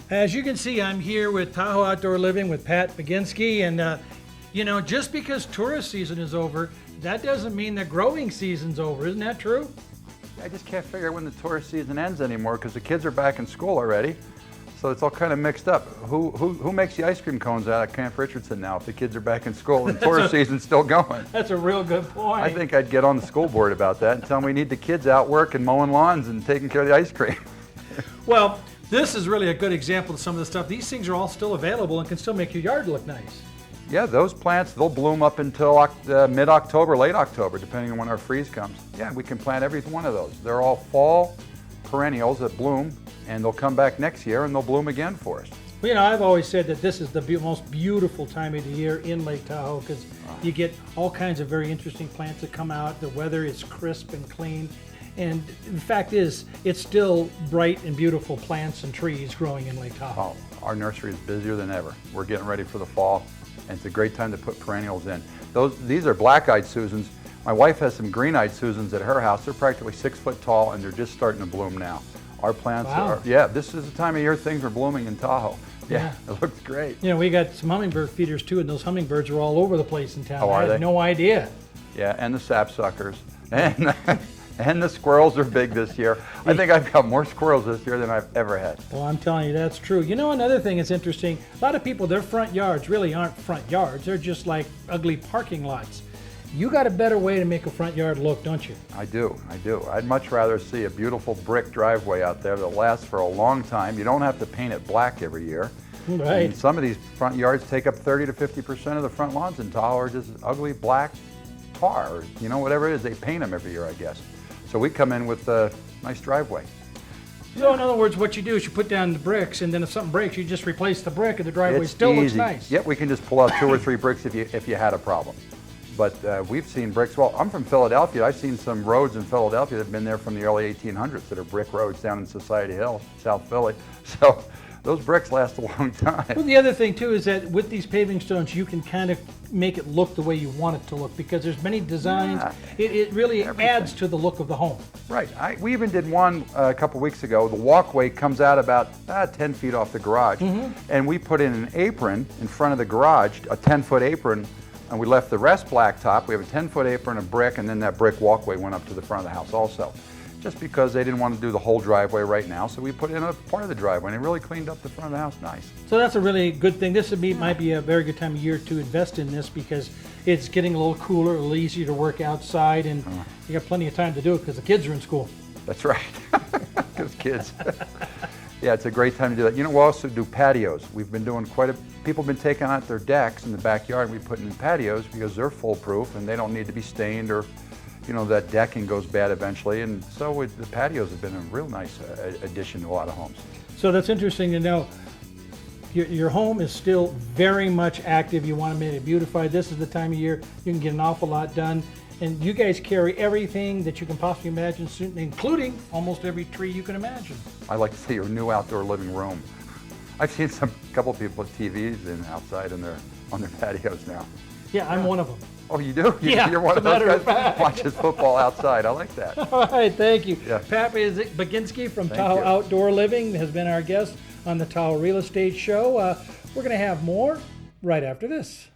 As you can see, I'm here with Tahoe Outdoor Living with Pat Baginski, and just because tourist season is over, that doesn't mean that growing season's over. Isn't that true? I just can't figure out when the tourist season ends anymore because the kids are back in school already. So it's all kind of mixed up. Who makes the ice cream cones out of Camp Richardson now if the kids are back in school and tourist season's still going? That's a real good point. I think I'd get on the school board about that and tell them we need the kids out working, mowing lawns and taking care of the ice cream. Well, this is really a good example of some of the stuff. These things are all still available and can still make your yard look nice. Yeah, those plants, they'll bloom up until mid-October, late October, depending on when our freeze comes. Yeah, we can plant every one of those. They're all fall perennials that bloom, and they'll come back next year and they'll bloom again for us. Well, I've always said that this is the most beautiful time of the year in Lake Tahoe because you get all kinds of very interesting plants that come out. The weather is crisp and clean. And the fact is, it's still bright and beautiful plants and trees growing in Lake Tahoe. Oh, our nursery is busier than ever. We're getting ready for the fall, and it's a great time to put perennials in. These are black-eyed Susans. My wife has some green-eyed Susans at her house. They're practically 6 foot tall, and they're just starting to bloom now. Our plants are, this is the time of year things are blooming in Tahoe. Yeah, it looks great. We got some hummingbird feeders too, and those hummingbirds are all over the place in town. Oh, are I had no idea. Yeah, and the sapsuckers. And the squirrels are big this year. I think I've got more squirrels this year than I've ever had. Well, I'm telling you, that's true. Another thing that's interesting, a lot of people, their front yards really aren't front yards. They're just like ugly parking lots. You got a better way to make a front yard look, don't you? I do. I'd much rather see a beautiful brick driveway out there that lasts for a long time. You don't have to paint it black every year. Right. And some of these front yards take up 30 to 50% of the front lawns in Tahoe are just ugly black tar, or, whatever it is. They paint them every year, I guess. So we come in with a nice driveway. So in other words, what you do is you put down the bricks, and then if something breaks, you just replace the brick, and the driveway still looks nice. Yep, we can just pull out 2 or 3 bricks if you had a problem. But we've seen bricks. Well, I'm from Philadelphia. I've seen some roads in Philadelphia that have been there from the early 1800s that are brick roads down in Society Hill, South Philly. So those bricks last a long time. Well, the other thing too is that with these paving stones, you can kind of make it look the way you want it to look because there's many designs. It really adds to the look of the home. Right. We even did one a couple weeks ago. The walkway comes out about 10 feet off the garage, and we put in an apron in front of the garage, a 10-foot apron, and we left the rest blacktop. We have a 10-foot apron of brick, and then that brick walkway went up to the front of the house also. Just because they didn't want to do the whole driveway right now, so we put in a part of the driveway, and it really cleaned up the front of the house nice. So that's a really good thing. This might be a very good time of year to invest in this because it's getting a little cooler, a little easier to work outside, and you got plenty of time to do it because the kids are in school. That's right, because kids. Yeah, it's a great time to do that. We also do patios. We've been doing people have been taking out their decks in the backyard. We put in patios because they're foolproof and they don't need to be stained or, that decking goes bad eventually. And so the patios have been a real nice addition to a lot of homes. So that's interesting to know. Your home is still very much active. You want to make it beautified. This is the time of year you can get an awful lot done. And you guys carry everything that you can possibly imagine, including almost every tree you can imagine. I like to see your new outdoor living room. I've seen couple people with TVs outside on their patios now. Yeah, I'm one of them. Oh, you do? Yeah, You're one of those guys who watches football outside. I like that. All right, thank you. Yeah. Pat Baginski from Tahoe Outdoor Living has been our guest on the Tahoe Real Estate Show. We're going to have more right after this.